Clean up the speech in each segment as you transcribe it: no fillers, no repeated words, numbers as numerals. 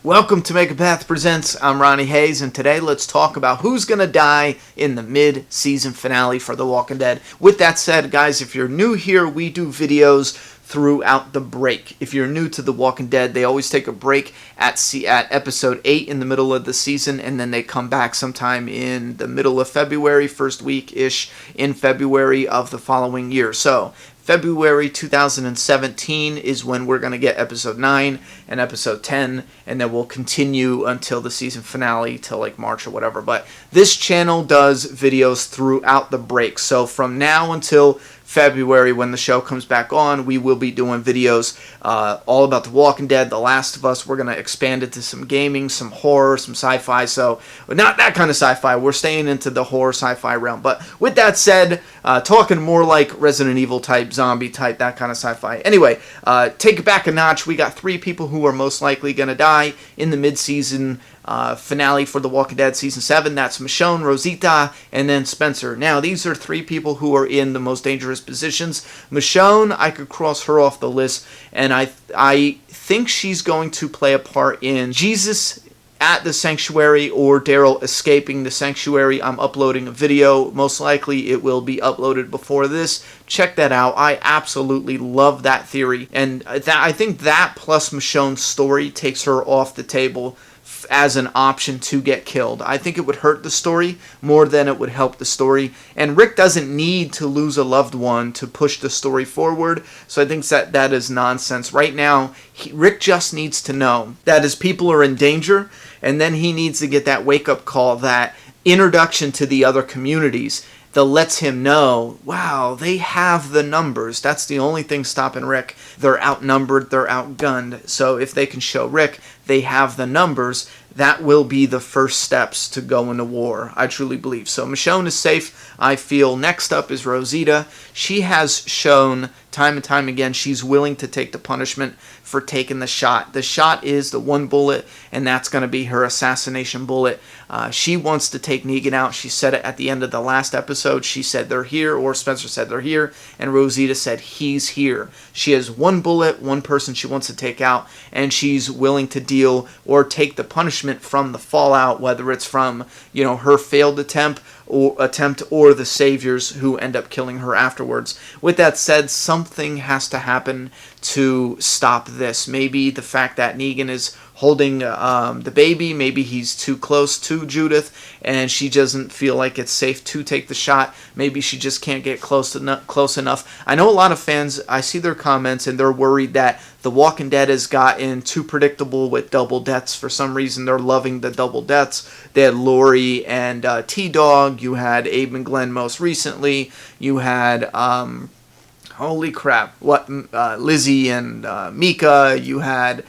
Welcome to Make a Path Presents. I'm Ronnie Hayes, and today let's talk about who's going to die in the mid-season finale for The Walking Dead. With that said, guys, if you're new here, we do videos throughout the break. If you're new to The Walking Dead, they always take a break at episode 8 in the middle of the season, and then they come back sometime in the middle of February, first week-ish in February of the following year. So, February 2017 is when we're going to get episode 9 and episode 10, and then we'll continue until the season finale till like March or whatever. But this channel does videos throughout the break. So from now until February, when the show comes back on, we will be doing videos all about The Walking Dead, The Last of Us. We're going to expand it to some gaming, some horror, some sci-fi. So not that kind of sci-fi. We're staying into the horror sci-fi realm. But with that said, talking more like Resident Evil type, zombie type, that kind of sci-fi. Anyway, take it back a notch. We got 3 people who are most likely going to die in the mid-season finale for The Walking Dead Season 7. That's Michonne, Rosita, and then Spencer. Now, these are 3 people who are in the most dangerous positions. Michonne, I could cross her off the list, and I think she's going to play a part in Jesus at the sanctuary or Daryl escaping the sanctuary. I'm uploading a video. Most likely it will be uploaded before this. Check that out. I absolutely love that theory, and I think that plus Michonne's story takes her off the table as an option to get killed. I think it would hurt the story more than it would help the story. And Rick doesn't need to lose a loved one to push the story forward. So I think that is nonsense. Right now, Rick just needs to know that his people are in danger, and then he needs to get that wake-up call, that introduction to the other communities that lets him know, wow, they have the numbers. That's the only thing stopping Rick. They're outnumbered, they're outgunned. So if they can show Rick they have the numbers, that will be the first steps to go into war, I truly believe. So Michonne is safe, I feel. Next up is Rosita. She has shown time and time again she's willing to take the punishment for taking the shot. The shot is the 1 bullet, and that's going to be her assassination bullet. She wants to take Negan out. She said it at the end of the last episode. She said they're here, or Spencer said they're here, and Rosita said he's here. She has 1 bullet, 1 person she wants to take out, and she's willing to deal or take the punishment from the fallout, whether it's from, her failed attempt or the saviors who end up killing her afterwards. With that said, something has to happen to stop this. Maybe the fact that Negan is holding the baby, maybe he's too close to Judith and she doesn't feel like it's safe to take the shot. Maybe she just can't get close enough. I know a lot of fans, I see their comments, and they're worried that The Walking Dead has gotten too predictable with double deaths. For some reason, they're loving the double deaths. They had Lori and T-Dog. You had Abe and Glenn most recently. You had, holy crap, Lizzie and Mika. You had...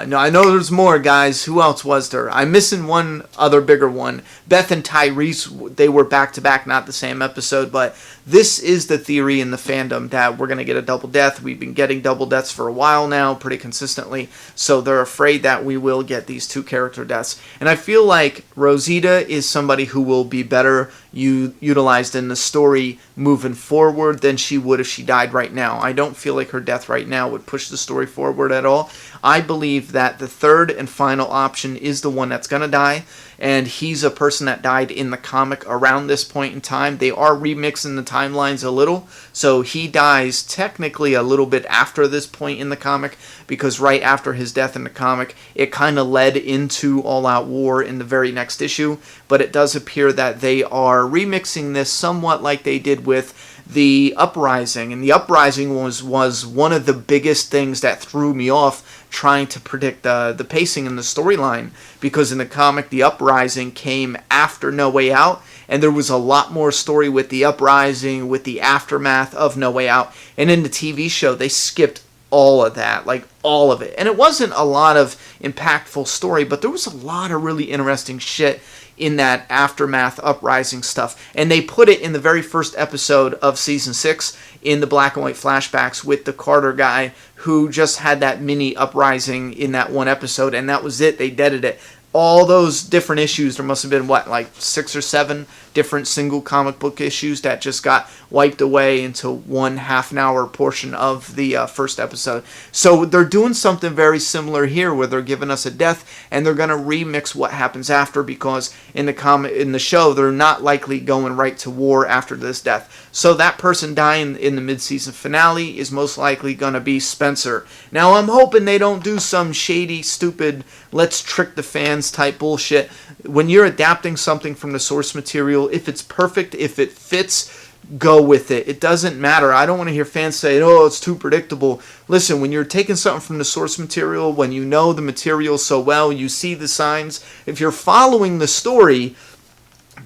no, I know there's more, guys. Who else was there? I'm missing one other bigger one. Beth and Tyrese, they were back-to-back, not the same episode, but this is the theory in the fandom that we're going to get a double death. We've been getting double deaths for a while now, pretty consistently, so they're afraid that we will get these 2 character deaths. And I feel like Rosita is somebody who will be better utilized in the story moving forward than she would if she died right now. I don't feel like her death right now would push the story forward at all. I believe that the third and final option is the one that's going to die, and he's a person that died in the comic around this point in time. They are remixing the timelines a little, so he dies technically a little bit after this point in the comic, because right after his death in the comic, it kind of led into All-Out War in the very next issue, but it does appear that they are remixing this somewhat like they did with the Uprising, and the Uprising was one of the biggest things that threw me off trying to predict the pacing in the storyline, because in the comic the Uprising came after No Way Out, and there was a lot more story with the Uprising, with the aftermath of No Way Out, and in the TV show they skipped all of that, like all of it, and it wasn't a lot of impactful story, but there was a lot of really interesting shit in that aftermath Uprising stuff, and they put it in the very first episode of season 6 in the black and white flashbacks with the Carter guy who just had that mini Uprising in that one episode, and that was it. They deaded it. all those different issues, there must have been, what, like 6 or 7 different single comic book issues that just got wiped away into one half-an-hour portion of the first episode. So they're doing something very similar here, where they're giving us a death, and they're going to remix what happens after, because in the show, they're not likely going right to war after this death. So that person dying in the mid-season finale is most likely going to be Spencer. Now, I'm hoping they don't do some shady, stupid, let's trick the fans type bullshit. When you're adapting something from the source material, if it's perfect, if it fits, go with it. It doesn't matter. I don't want to hear fans say, oh, it's too predictable. Listen, when you're taking something from the source material, when you know the material so well, you see the signs, if you're following the story,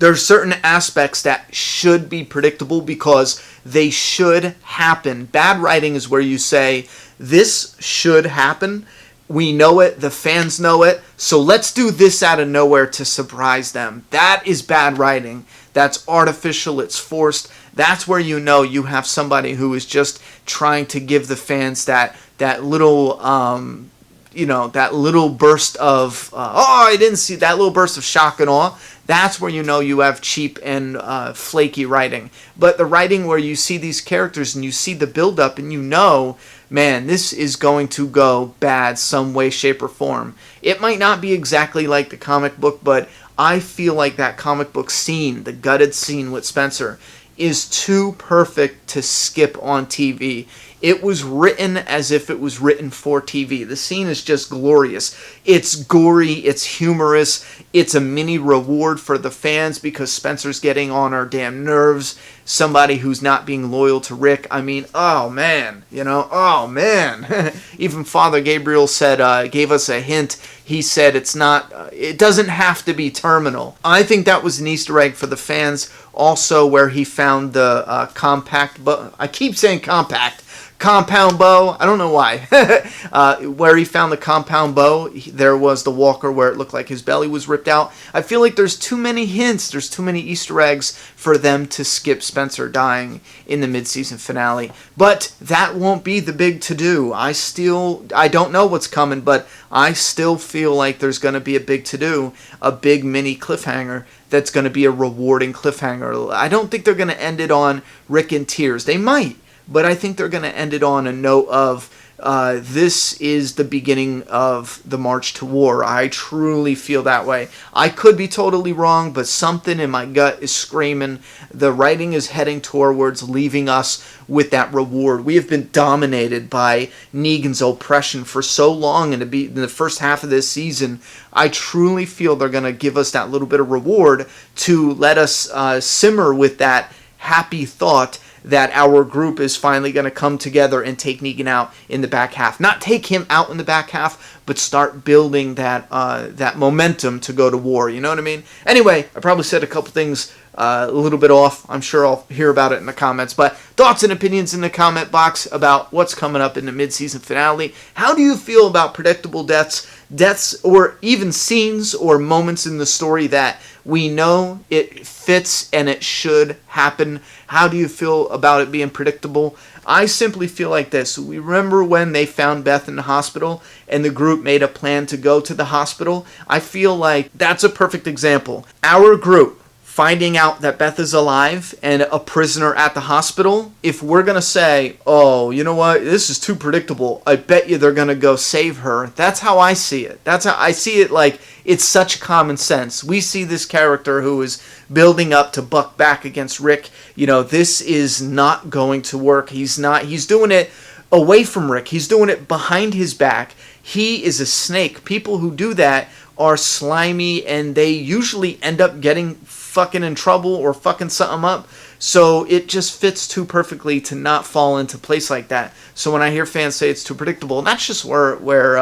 there's certain aspects that should be predictable because they should happen. Bad writing is where you say, this should happen. We know it. The fans know it. So let's do this out of nowhere to surprise them. That is bad writing. That's artificial. It's forced. That's where you know you have somebody who is just trying to give the fans that little that little burst of I didn't see that little burst of shock and awe. That's where you know you have cheap and flaky writing. But the writing where you see these characters and you see the build-up and you know, man, this is going to go bad some way, shape, or form. It might not be exactly like the comic book, but I feel like that comic book scene, the gutted scene with Spencer, is too perfect to skip on TV. It was written as if it was written for TV. The scene is just glorious. It's gory, it's humorous, it's a mini reward for the fans because Spencer's getting on our damn nerves. Somebody who's not being loyal to Rick. I mean, oh man, oh man. Even Father Gabriel said, gave us a hint. He said it doesn't have to be terminal. I think that was an Easter egg for the fans. Also, where he found the I keep saying compound bow. I don't know why. Where he found the compound bow, there was the walker where it looked like his belly was ripped out. I feel like there's too many hints. There's too many Easter eggs for them to skip Spencer dying in the mid-season finale. But that won't be the big to-do. I don't know what's coming, but I still feel like there's going to be a big to-do, a big mini cliffhanger that's going to be a rewarding cliffhanger. I don't think they're going to end it on Rick in tears. They might. But I think they're going to end it on a note of this is the beginning of the march to war. I truly feel that way. I could be totally wrong, but something in my gut is screaming. The writing is heading towards leaving us with that reward. We have been dominated by Negan's oppression for so long, and to be in the first half of this season, I truly feel they're going to give us that little bit of reward to let us simmer with that happy thought that our group is finally going to come together and take Negan out in the back half. Not take him out in the back half, but start building that momentum to go to war. You know what I mean? Anyway, I probably said a couple things a little bit off. I'm sure I'll hear about it in the comments. But thoughts and opinions in the comment box about what's coming up in the mid-season finale. How do you feel about predictable deaths, or even scenes or moments in the story that we know it fits and it should happen? How do you feel about it being predictable? I simply feel like this. We remember when they found Beth in the hospital and the group made a plan to go to the hospital? I feel like that's a perfect example. Our group finding out that Beth is alive and a prisoner at the hospital, if we're going to say, oh, you know what, this is too predictable, I bet you they're going to go save her. That's how I see it. That's how I see it. Like, it's such common sense. We see this character who is building up to buck back against Rick. This is not going to work. He's doing it away from Rick. He's doing it behind his back. He is a snake. People who do that are slimy, and they usually end up getting fucking in trouble or fucking something up. So it just fits too perfectly to not fall into place like that. So when I hear fans say it's too predictable, that's just where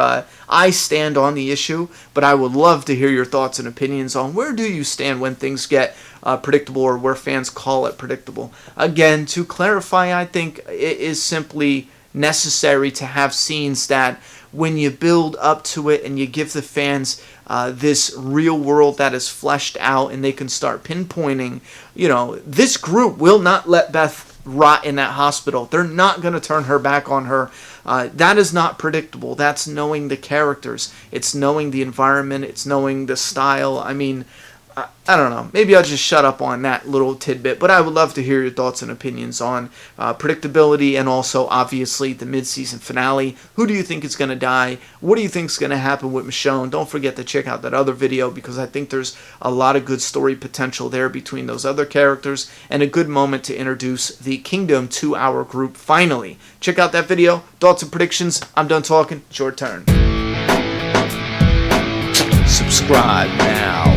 I stand on the issue. But I would love to hear your thoughts and opinions on where do you stand when things get predictable, or where fans call it predictable. Again, to clarify, I think it is simply necessary to have scenes that when you build up to it and you give the fans this real world that is fleshed out, and they can start pinpointing, this group will not let Beth rot in that hospital. They're not going to turn her back on her. That is not predictable. That's knowing the characters. It's knowing the environment. It's knowing the style. I mean, I don't know. Maybe I'll just shut up on that little tidbit, but I would love to hear your thoughts and opinions on predictability and also, obviously, the mid-season finale. Who do you think is going to die? What do you think is going to happen with Michonne? Don't forget to check out that other video because I think there's a lot of good story potential there between those other characters and a good moment to introduce the Kingdom to our group finally. Check out that video. Thoughts and predictions. I'm done talking. It's your turn. Subscribe now.